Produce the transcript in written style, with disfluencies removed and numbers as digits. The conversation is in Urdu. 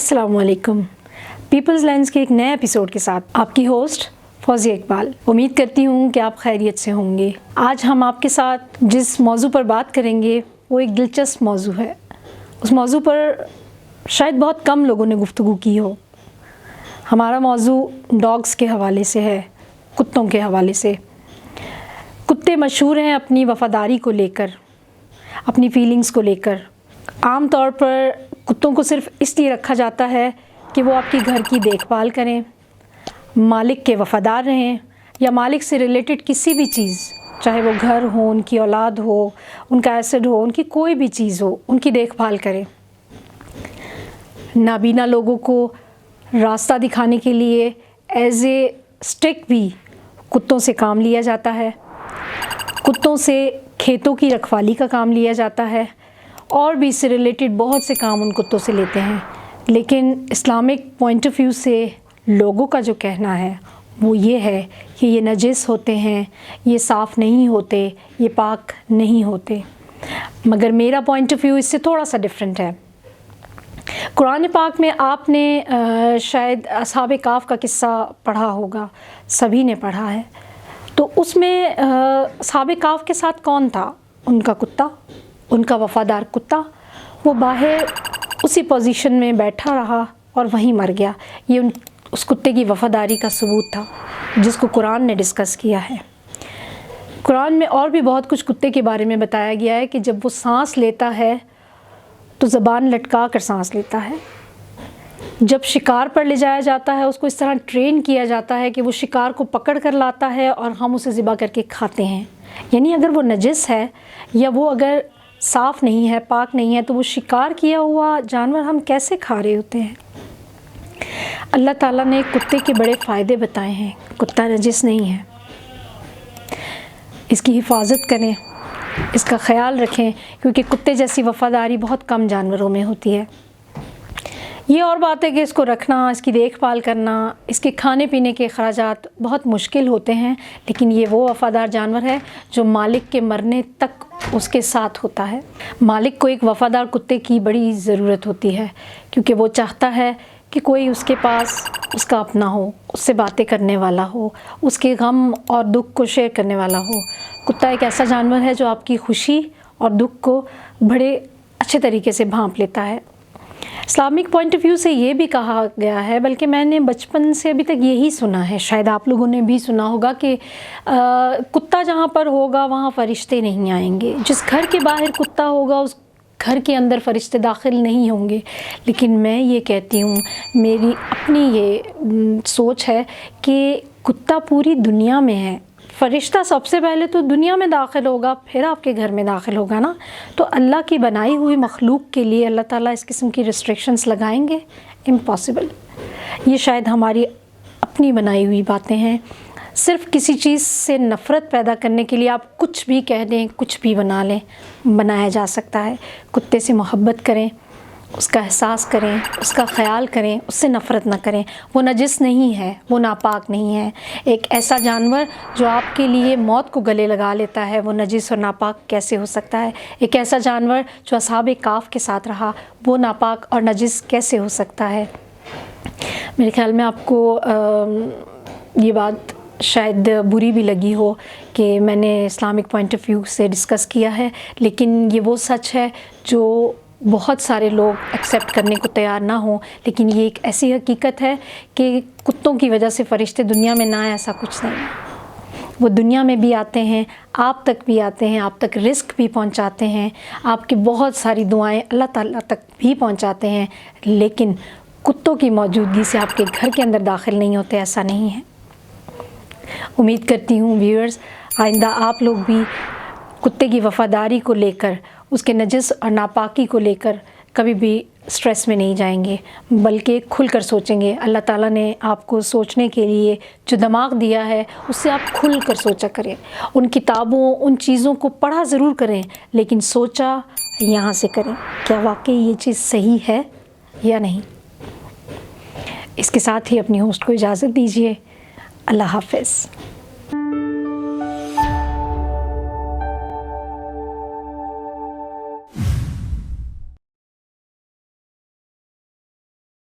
السلام علیکم. پیپلز لینس کے ایک نئے ایپیسوڈ کے ساتھ آپ کی ہوسٹ فوزیہ اقبال. امید کرتی ہوں کہ آپ خیریت سے ہوں گے. آج ہم آپ کے ساتھ جس موضوع پر بات کریں گے وہ ایک دلچسپ موضوع ہے. اس موضوع پر شاید بہت کم لوگوں نے گفتگو کی ہو. ہمارا موضوع ڈاگس کے حوالے سے ہے، کتوں کے حوالے سے. کتے مشہور ہیں اپنی وفاداری کو لے کر، اپنی فیلنگز کو لے کر. عام طور پر کتوں کو صرف اس لیے رکھا جاتا ہے کہ وہ آپ کی گھر کی دیکھ بھال کریں، مالک کے وفادار رہیں، یا مالک سے ریلیٹڈ کسی بھی چیز، چاہے وہ گھر ہو، ان کی اولاد ہو، ان کا ایسڈ ہو، ان کی کوئی بھی چیز ہو، ان کی دیکھ بھال کریں. نابینا لوگوں کو راستہ دکھانے کے لیے ایز اے اسٹک بھی کتوں سے کام لیا جاتا ہے. کتوں سے کھیتوں کی رکھوالی کا کام لیا جاتا ہے، اور بھی اس سے ریلیٹڈ بہت سے کام ان کتوں سے لیتے ہیں. لیکن اسلامک پوائنٹ آف ویو سے لوگوں کا جو کہنا ہے وہ یہ ہے کہ یہ نجس ہوتے ہیں، یہ صاف نہیں ہوتے، یہ پاک نہیں ہوتے. مگر میرا پوائنٹ آف ویو اس سے تھوڑا سا ڈفرینٹ ہے. قرآن پاک میں آپ نے شاید اصحاب کہف کا قصہ پڑھا ہوگا، سبھی نے پڑھا ہے. تو اس میں اصحاب کہف کے ساتھ کون تھا؟ ان کا کتا، ان کا وفادار کتا. وہ باہر اسی پوزیشن میں بیٹھا رہا اور وہیں مر گیا. یہ اس کتے کی وفاداری کا ثبوت تھا جس کو قرآن نے ڈسکس کیا ہے. قرآن میں اور بھی بہت کچھ کتے کے بارے میں بتایا گیا ہے کہ جب وہ سانس لیتا ہے تو زبان لٹکا کر سانس لیتا ہے. جب شکار پر لے جایا جاتا ہے اس کو اس طرح ٹرین کیا جاتا ہے کہ وہ شکار کو پکڑ کر لاتا ہے اور ہم اسے ذبح کر کے کھاتے ہیں. یعنی اگر وہ نجس ہے یا وہ اگر صاف نہیں ہے، پاک نہیں ہے، تو وہ شکار کیا ہوا جانور ہم کیسے کھا رہے ہوتے ہیں؟ اللہ تعالیٰ نے کتے کے بڑے فائدے بتائے ہیں. کتا نجس نہیں ہے. اس کی حفاظت کریں، اس کا خیال رکھیں، کیونکہ کتے جیسی وفاداری بہت کم جانوروں میں ہوتی ہے. یہ اور بات ہے کہ اس کو رکھنا، اس کی دیکھ بھال کرنا، اس کے کھانے پینے کے اخراجات بہت مشکل ہوتے ہیں. لیکن یہ وہ وفادار جانور ہے جو مالک کے مرنے تک اس کے ساتھ ہوتا ہے. مالک کو ایک وفادار کتے کی بڑی ضرورت ہوتی ہے، کیونکہ وہ چاہتا ہے کہ کوئی اس کے پاس اس کا اپنا ہو، اس سے باتیں کرنے والا ہو، اس کے غم اور دکھ کو شیئر کرنے والا ہو. کتا ایک ایسا جانور ہے جو آپ کی خوشی اور دکھ کو بڑے اچھے طریقے سے بھانپ لیتا ہے. اسلامک پوائنٹ آف ویو سے یہ بھی کہا گیا ہے، بلکہ میں نے بچپن سے ابھی تک یہی سنا ہے، شاید آپ لوگوں نے بھی سنا ہوگا، کہ کتا جہاں پر ہوگا وہاں فرشتے نہیں آئیں گے. جس گھر کے باہر کتا ہوگا اس گھر کے اندر فرشتے داخل نہیں ہوں گے. لیکن میں یہ کہتی ہوں، میری اپنی یہ سوچ ہے کہ کتا پوری دنیا میں ہے. فرشتہ سب سے پہلے تو دنیا میں داخل ہوگا، پھر آپ کے گھر میں داخل ہوگا نا. تو اللہ کی بنائی ہوئی مخلوق کے لیے اللہ تعالیٰ اس قسم کی ریسٹرکشنز لگائیں گے؟ امپاسبل. یہ شاید ہماری اپنی بنائی ہوئی باتیں ہیں. صرف کسی چیز سے نفرت پیدا کرنے کے لیے آپ کچھ بھی کہہ دیں، کچھ بھی بنا لیں، بنایا جا سکتا ہے. کتے سے محبت کریں، اس کا احساس کریں، اس کا خیال کریں، اس سے نفرت نہ کریں. وہ نجس نہیں ہے، وہ ناپاک نہیں ہے. ایک ایسا جانور جو آپ کے لیے موت کو گلے لگا لیتا ہے وہ نجس اور ناپاک کیسے ہو سکتا ہے؟ ایک ایسا جانور جو اصحاب کہف کے ساتھ رہا وہ ناپاک اور نجس کیسے ہو سکتا ہے؟ میرے خیال میں آپ کو یہ بات شاید بری بھی لگی ہو کہ میں نے اسلامک پوائنٹ آف ویو سے ڈسکس کیا ہے، لیکن یہ وہ سچ ہے جو بہت سارے لوگ ایکسیپٹ کرنے کو تیار نہ ہوں. لیکن یہ ایک ایسی حقیقت ہے کہ کتوں کی وجہ سے فرشتے دنیا میں نہ آئے، ایسا کچھ نہیں. وہ دنیا میں بھی آتے ہیں، آپ تک بھی آتے ہیں، آپ تک رزق بھی پہنچاتے ہیں، آپ کی بہت ساری دعائیں اللہ تعالیٰ تک بھی پہنچاتے ہیں. لیکن کتوں کی موجودگی سے آپ کے گھر کے اندر داخل نہیں ہوتے، ایسا نہیں ہے. امید کرتی ہوں ویورز آئندہ آپ لوگ بھی کتے کی وفاداری کو لے کر، اس کے نجس اور ناپاکی کو لے کر کبھی بھی سٹریس میں نہیں جائیں گے، بلکہ کھل کر سوچیں گے. اللہ تعالیٰ نے آپ کو سوچنے کے لیے جو دماغ دیا ہے اس سے آپ کھل کر سوچا کریں. ان کتابوں، ان چیزوں کو پڑھا ضرور کریں، لیکن سوچا یہاں سے کریں، کیا واقعی یہ چیز صحیح ہے یا نہیں. اس کے ساتھ ہی اپنی ہوسٹ کو اجازت دیجیے. اللہ حافظ.